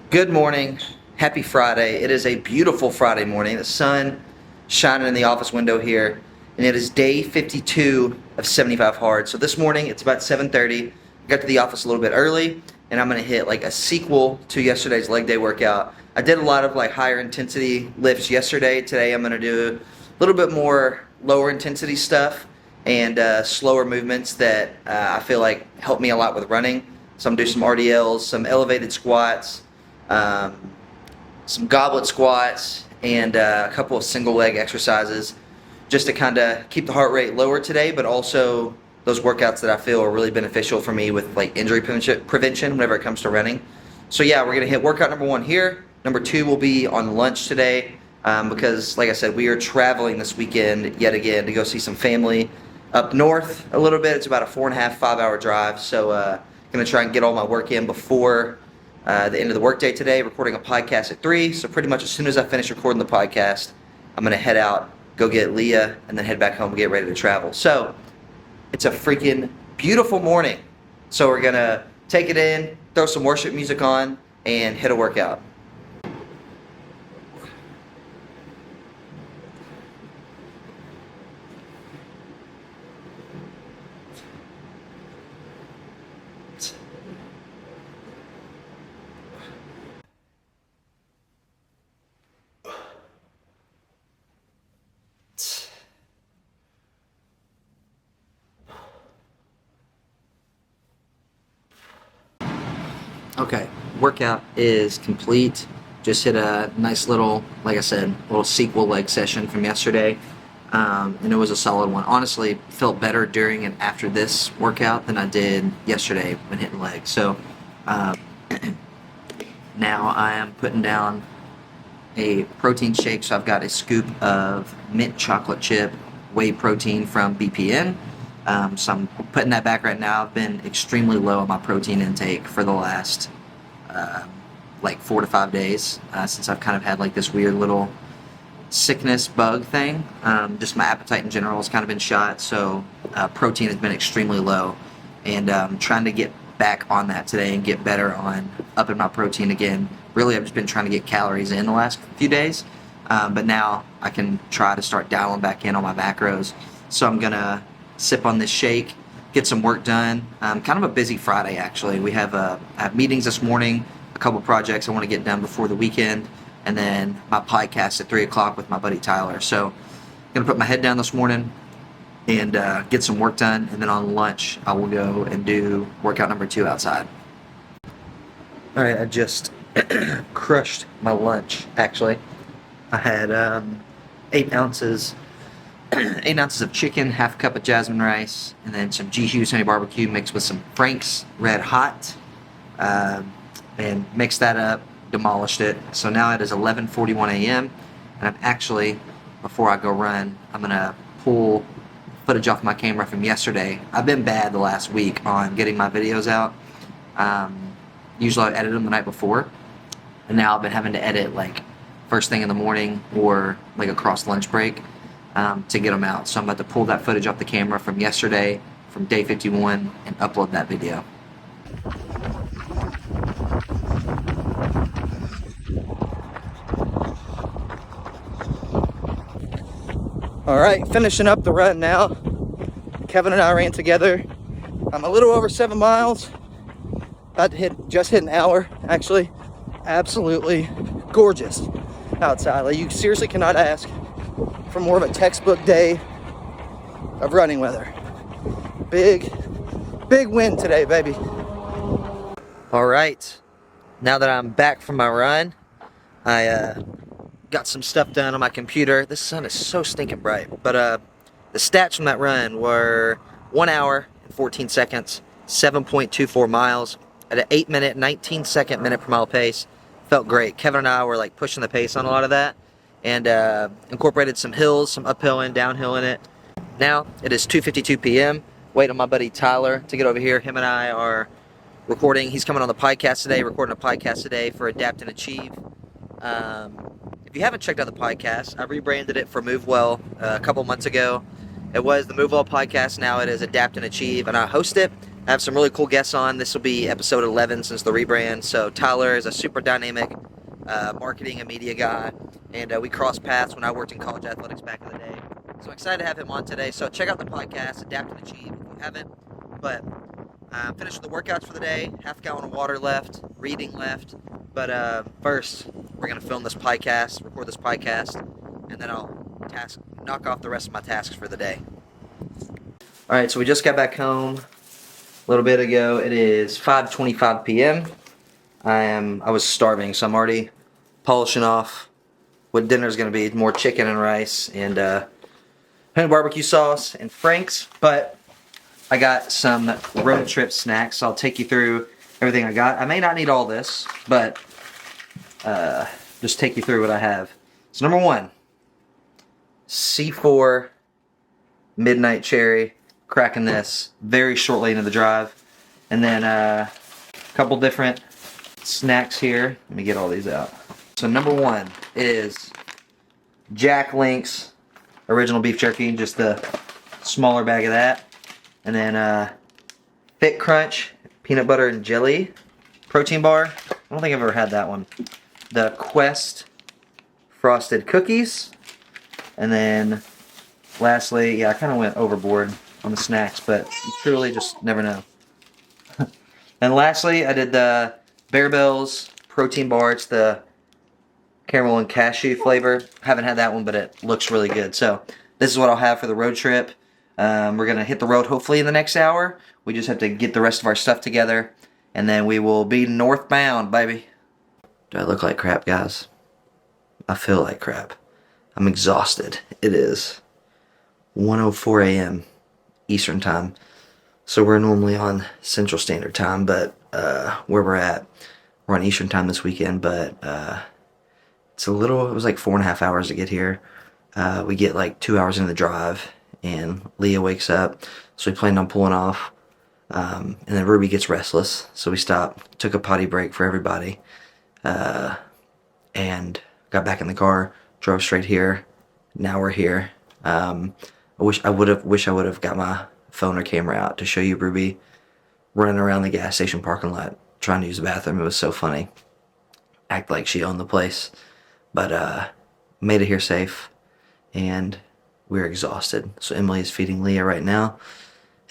Good morning. Happy Friday. It is a beautiful Friday morning. The sun shining in the office window here, and it is day 52 of 75 hard. So this morning it's about 7:30. I got to the office a little bit early, and I'm going to hit like a sequel to yesterday's leg day workout. I did a lot of like higher intensity lifts yesterday. Today I'm going to do a little bit more lower intensity stuff and slower movements that I feel like help me a lot with running. So I'm going to do some RDLs, some elevated squats, some goblet squats, and a couple of single leg exercises just to kind of keep the heart rate lower today, but also those workouts that I feel are really beneficial for me with like injury prevention whenever it comes to running. So yeah, we're going to hit workout number 1 here. Number 2 will be on lunch today because like I said, we are traveling this weekend yet again to go see some family up north a little bit. It's about a 4.5, 5-hour drive. So going to try and get all my work in before the end of the workday today, recording a podcast at 3. So pretty much as soon as I finish recording the podcast, I'm going to head out, go get Leah, and then head back home and get ready to travel. So it's a freaking beautiful morning. So we're going to take it in, throw some worship music on, and hit a workout. Okay, workout is complete. Just hit a nice little, like I said, little sequel leg session from yesterday, and it was a solid one. Honestly, felt better during and after this workout than I did yesterday when hitting legs. So now I am putting down a protein shake. So I've got a scoop of mint chocolate chip whey protein from BPN. So I'm putting that back right now. I've been extremely low on my protein intake for the last like 4 to 5 days since I've kind of had like this weird little sickness bug thing. Just my appetite in general has kind of been shot, so protein has been extremely low, and trying to get back on that today and get better on upping my protein again. Really, I've just been trying to get calories in the last few days, but now I can try to start dialing back in on my macros. So I'm gonna sip on this shake, get some work done. Kind of a busy Friday actually. We have I have meetings this morning, a couple projects I want to get done before the weekend, and then my podcast at 3 o'clock with my buddy Tyler. So I'm gonna put my head down this morning and get some work done, and then on lunch I will go and do workout number 2 outside. All right, I just crushed my lunch actually. I had 8 ounces of chicken, half a cup of jasmine rice, and then some G Hughes honey barbecue mixed with some Frank's Red Hot, and mixed that up, demolished it. So now it is 11:41 a.m. and I'm actually, before I go run, I'm gonna pull footage off my camera from yesterday. I've been bad the last week on getting my videos out. Usually I edit them the night before, and now I've been having to edit like first thing in the morning or like across lunch break to get them out. So I'm about to pull that footage off the camera from yesterday, from day 51, and upload that video. All right, finishing up the run now. Kevin and I ran together. I'm a little over 7 miles. About to just hit an hour, actually. Absolutely gorgeous outside. Like, you seriously cannot ask for more of a textbook day of running weather. Big win today, baby. All right, now that I'm back from my run, I got some stuff done on my computer. This sun is so stinking bright, but the stats from that run were 1 hour and 14 seconds, 7.24 miles at an 8-minute, 19-second minute per mile pace. Felt great. Kevin and I were like pushing the pace on a lot of that, and incorporated some hills, some uphill and downhill in it. Now it is 2:52 p.m. Waiting on my buddy Tyler to get over here. Him and I are recording. He's coming on the podcast today, recording a podcast today for Adapt and Achieve. If you haven't checked out the podcast, I rebranded it for Move Well a couple months ago. It was the Move Well podcast. Now it is Adapt and Achieve, and I host it. I have some really cool guests on. This will be episode 11 since the rebrand. So Tyler is a super dynamic marketing and media guy, and we crossed paths when I worked in college athletics back in the day. So I'm excited to have him on today. So check out the podcast, Adapt and Achieve, if you haven't. But finished the workouts for the day, half gallon of water left, reading left. But first, we're going to film this podcast, record this podcast, and then I'll knock off the rest of my tasks for the day. All right, so we just got back home a little bit ago. It is 5:25 p.m. I was starving, so I'm already polishing off what dinner's going to be. More chicken and rice and honey barbecue sauce and Frank's. But I got some road trip snacks, so I'll take you through everything I got. I may not need all this, but just take you through what I have. So number one, C4 Midnight Cherry. Cracking this very shortly into the drive. And then a couple different snacks here. Let me get all these out. So number one is Jack Link's original beef jerky, just the smaller bag of that. And then Fit Crunch peanut butter and jelly protein bar. I don't think I've ever had that one. The Quest frosted cookies. And then lastly, yeah, I kind of went overboard on the snacks, but you truly just never know. And lastly, I did the Bear Bells protein bar. It's the caramel and cashew flavor. Haven't had that one, but it looks really good. So this is what I'll have for the road trip. We're going to hit the road hopefully in the next hour. We just have to get the rest of our stuff together, and then we will be northbound, baby. Do I look like crap, guys? I feel like crap. I'm exhausted. It is 1:04 a.m. Eastern Time. So we're normally on Central Standard Time, but where we're at, we're on Eastern Time this weekend, but it was like 4.5 hours to get here. We get like 2 hours into the drive, and Leah wakes up, so we planned on pulling off. And then Ruby gets restless, so we stopped, took a potty break for everybody, and got back in the car, drove straight here. Now we're here. I wish I would have got my phone or camera out to show you Ruby running around the gas station parking lot trying to use the bathroom. It was so funny. Act like she owned the place. But made it here safe, and we're exhausted. So Emily is feeding Leah right now,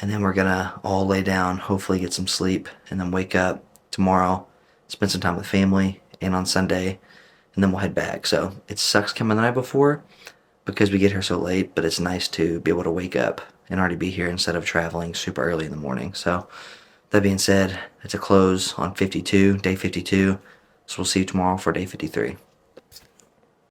and then we're gonna all lay down, hopefully get some sleep, and then wake up tomorrow, spend some time with family, and on Sunday, and then we'll head back. So it sucks coming the night before because we get here so late, but it's nice to be able to wake up and already be here instead of traveling super early in the morning. So that being said, it's a close on 52, day 52. So we'll see you tomorrow for day 53.